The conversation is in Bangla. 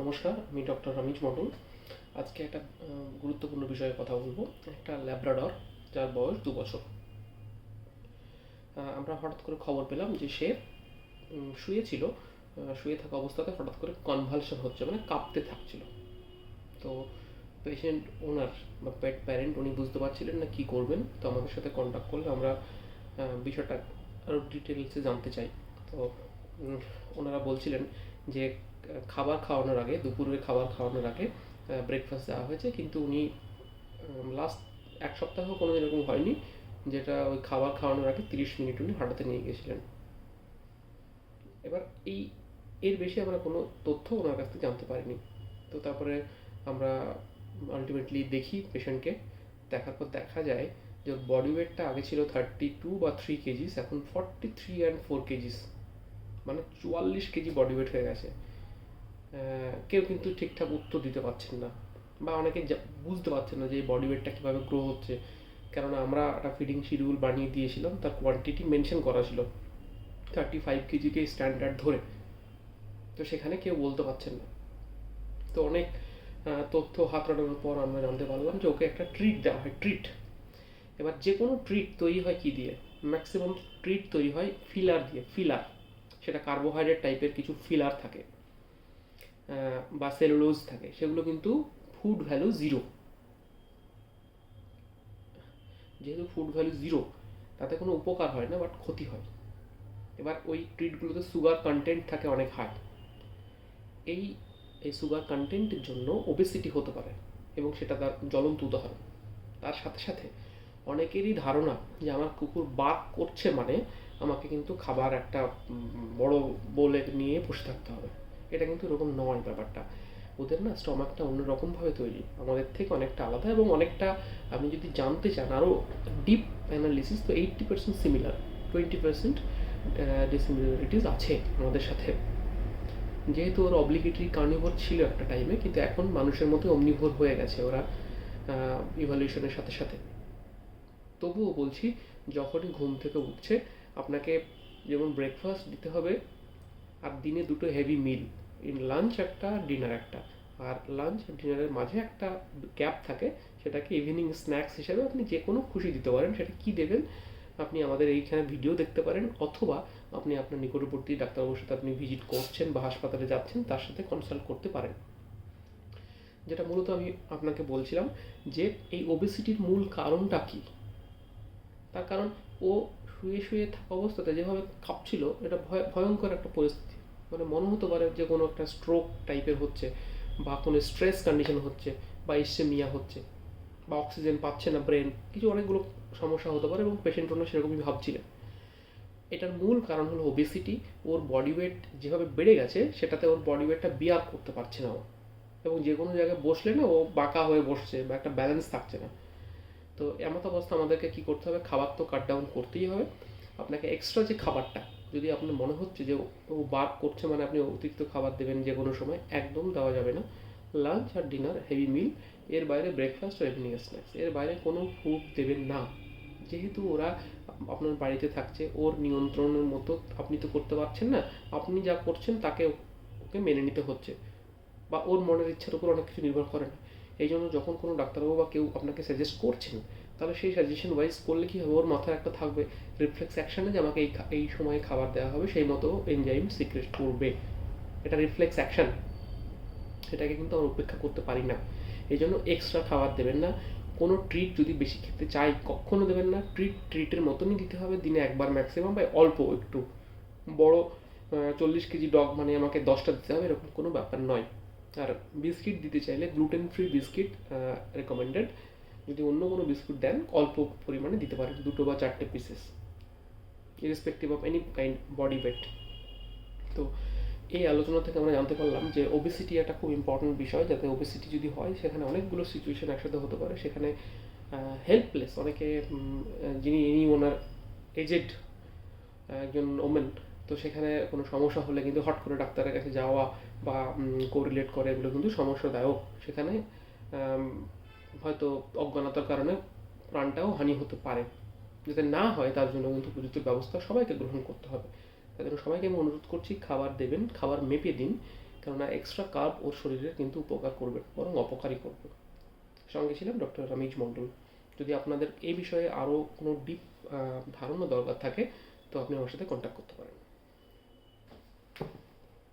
নমস্কার, আমি ডক্টর রমেশ মণ্ডল। আজকে একটা গুরুত্বপূর্ণ বিষয়ে কথা বলবো। একটা ল্যাব্রাডর, যার বয়স 2 বছর। আমরা হঠাৎ করে খবর পেলাম যে সে শুয়েছিল। শুয়ে থাকা অবস্থাতে হঠাৎ করে কনভালশন হচ্ছে, মানে কাঁপতে থাকছিল। তো পেশেন্ট ওনার বা পেট প্যারেন্ট উনি বুঝতে পারছিলেন না কি করবেন, তো আমাদের সাথে কন্ট্যাক্ট করলে আমরা বিষয়টা আরও ডিটেলসে জানতে চাই। তো ওনারা বলছিলেন যে খাবার খাওয়ানোর আগে, দুপুরের খাবার খাওয়ানোর আগে ব্রেকফাস্ট দেওয়া হয়েছে, কিন্তু উনি লাস্ট 1 সপ্তাহ কোনো এরকম হয়নি যেটা ওই খাবার খাওয়ানোর আগে 30 মিনিট উনি হাঁটাতে নিয়ে গেছিলেন। এবার এর বেশি আমরা কোনো তথ্য ওনার কাছ থেকে জানতে পারিনি। তো তারপরে আমরা আলটিমেটলি দেখি পেশেন্টকে। দেখার পর দেখা যায় যে ওর বডি ওয়েটটা আগে ছিল 32 বা 3 কেজিস, এখন 43 and 4 কেজিস, মানে 44 কেজি বডি ওয়েট হয়ে গেছে। কেউ কিন্তু ঠিকঠাক উত্তর দিতে পারছেন না, বা অনেকে বুঝতে পারছেন না যে এই বডি ওয়েটটা কীভাবে গ্রো হচ্ছে। কেননা আমরা একটা ফিডিং শিডিউল বানিয়ে দিয়েছিলাম, তার কোয়ান্টিটি মেনশন করা ছিল 35 কেজিকে স্ট্যান্ডার্ড ধরে। তো সেখানে কেউ বলতে পারছেন না। তো অনেক তথ্য হাতড়ানোর পর আমরা জানতে পারলাম যে ওকে একটা ট্রিট দেওয়া হয়, ট্রিট। এবার যে কোনো ট্রিট তৈরি হয় কী দিয়ে? ম্যাক্সিমাম ট্রিট তৈরি হয় ফিলার দিয়ে। ফিলার, সেটা কার্বোহাইড্রেট টাইপের কিছু ফিলার থাকে বা সেলুলোজ থাকে, সেগুলো কিন্তু ফুড ভ্যালু জিরো। যেহেতু ফুড ভ্যালু জিরো, তাতে কোনো উপকার হয় না, বাট ক্ষতি হয়। এবার ওই ট্রিটগুলোতে সুগার কন্টেন্ট থাকে অনেক হাই। এই এই সুগার কন্টেন্টের জন্য ওবেসিটি হতে পারে, এবং সেটা তার জ্বলন্ত উদাহরণ। তার সাথে সাথে অনেকেরই ধারণা যে আমার কুকুর বার্ক করছে মানে আমাকে কিন্তু খাবার একটা বড় বোলে নিয়ে বসে থাকতে হবে। এটা কিন্তু এরকম নয় ব্যাপারটা। ওদের না স্টমাকটা অন্যরকমভাবে তৈরি, আমাদের থেকে অনেকটা আলাদা, এবং অনেকটা আপনি যদি জানতে চান আরও ডিপ অ্যানালিসিস, তো 80% সিমিলার, 20% ডিসিমিলারিটিস আছে আমাদের সাথে। যেহেতু ওরা অব্লিগেটরি কার্নিভোর ছিল একটা টাইমে, কিন্তু এখন মানুষের মতো অমনিভোর হয়ে গেছে ওরা ইভলিউশনের সাথে সাথে। তবুও বলছি, যখনই ঘুম থেকে উঠছে আপনাকে যেমন ব্রেকফাস্ট দিতে হবে, আর দিনে 2টো হেভি মিল, ইন লাঞ্চ একটা, ডিনার একটা। আর লাঞ্চ ডিনারের মাঝে একটা গ্যাপ থাকে, সেটাকে ইভিনিং স্ন্যাক্স হিসেবে আপনি যে কোনো খুশি দিতে পারেন। সেটা কি দেবেন আপনি আমাদের এইখানে ভিডিও দেখতে পারেন, অথবা আপনি আপনার নিকটবর্তী ডাক্তারবাবুর সাথে আপনি ভিজিট করছেন বা হাসপাতালে যাচ্ছেন, তার সাথে কনসাল্ট করতে পারেন। যেটা মূলত আমি আপনাকে বলছিলাম যে এই ওবেসিটির মূল কারণটা কি। তার কারণ ও শুয়ে শুয়ে থাকা অবস্থাতে যেভাবে কাঁপছিল, এটা ভয়ঙ্কর একটা পরিস্থিতি। মানে মনে হতে পারে যে কোনো একটা স্ট্রোক টাইপের হচ্ছে, বা কোনো স্ট্রেস কন্ডিশন হচ্ছে, বা ইসেমিয়া হচ্ছে, বা অক্সিজেন পাচ্ছে না ব্রেন, কিছু অনেকগুলো সমস্যা হতে পারে, এবং পেশেন্ট ওনার সেরকমই ভাবছিলেন। এটার মূল কারণ হলো ওবেসিটি। ওর বডি ওয়েট যেভাবে বেড়ে গেছে, সেটাতে ওর বডি ওয়েটটা বিয়ার করতে পারছে না ও, এবং যে কোনো জায়গায় বসলে না ও বাঁকা হয়ে বসছে, বা একটা ব্যালেন্স থাকছে না। তো এমত অবস্থা আমাদেরকে কি করতে হবে? খাবার তো কাট ডাউন করতেই হবে। আপনাকে এক্সট্রা যে খাবারটা, যদি আপনার মনে হচ্ছে যে ও বার্ক করছে মানে আপনি অতিরিক্ত খাবার দেবেন যে কোনো সময়, একদম দেওয়া যাবে না। লাঞ্চ আর ডিনার হেভি মিল, এর বাইরে ব্রেকফাস্ট আর ইভিনিং স্ন্যাক্স, এর বাইরে কোনো ফুড দেবেন না। যেহেতু ওরা আপনার বাড়িতে থাকছে, ওর নিয়ন্ত্রণের মতো আপনি তো করতে পারছেন না। আপনি যা করছেন তাকে ওকে মেনে নিতে হচ্ছে, বা ওর মনের ইচ্ছার উপর অনেক কিছু নির্ভর করে না। এই জন্য যখন কোনো ডাক্তারবাবু বা কেউ আপনাকে সাজেস্ট করছেন, তাহলে সেই সাজেশন ওয়াইজ করলে কী হবে, ওর মাথায় একটা থাকবে রিফ্লেক্স অ্যাকশানে যে আমাকে এই সময়ে খাবার দেওয়া হবে, সেই মতো এনজাইম সিক্রেট করবে। এটা রিফ্লেক্স অ্যাকশান, এটাকে কিন্তু আমরা উপেক্ষা করতে পারি না। এই জন্য এক্সট্রা খাবার দেবেন না। কোনো ট্রিট যদি বেশি খেতে চাই কখনো দেবেন না। ট্রিটের মতনই দিতে হবে, দিনে একবার ম্যাক্সিমাম, বা অল্প একটু। বড় 40 কেজি ডগ মানে আমাকে 10টা দিতে হবে, এরকম কোনো ব্যাপার নয়। আর বিস্কিট দিতে চাইলে গ্লুটেন ফ্রি বিস্কিট রেকমেন্ডেড। যদি অন্য কোনো বিস্কুট দেন অল্প পরিমাণে দিতে পারেন, 2টো বা 4টে pieces, irrespective of any kind body weight. তো এই আলোচনা থেকে আমরা জানতে পারলাম যে ওবেসিটি একটা খুব ইম্পর্টেন্ট বিষয়। যাতে ওবেসিটি যদি হয়, সেখানে অনেকগুলো সিচুয়েশন একসাথে হতে পারে। সেখানে হেল্পলেস অনেকে, যিনি ওনার এজেড একজন ওমেন, তো সেখানে কোনো সমস্যা হলে কিন্তু হট করে ডাক্তারের কাছে যাওয়া বা কোরিলেট করে, এগুলো কিন্তু সমস্যাদায়ক। সেখানে হয়তো অজ্ঞানতার কারণে প্রাণটাও হানি হতে পারে। যাতে না হয় তার জন্য কিন্তু উপযুক্ত ব্যবস্থা সবাইকে গ্রহণ করতে হবে। তাই জন্য সবাইকে আমি অনুরোধ করছি, খাবার দেবেন, খাবার মেপে দিন। কেননা এক্সট্রা কার্ব ওর শরীরে কিন্তু উপকার করবে বরং অপকারই করবে। সঙ্গে ছিলাম ডক্টর রমেশ মণ্ডল। যদি আপনাদের এই বিষয়ে আরও কোনো ডিপ ধারণা দরকার থাকে তো আপনি আমার সাথে কন্ট্যাক্ট করতে পারেন।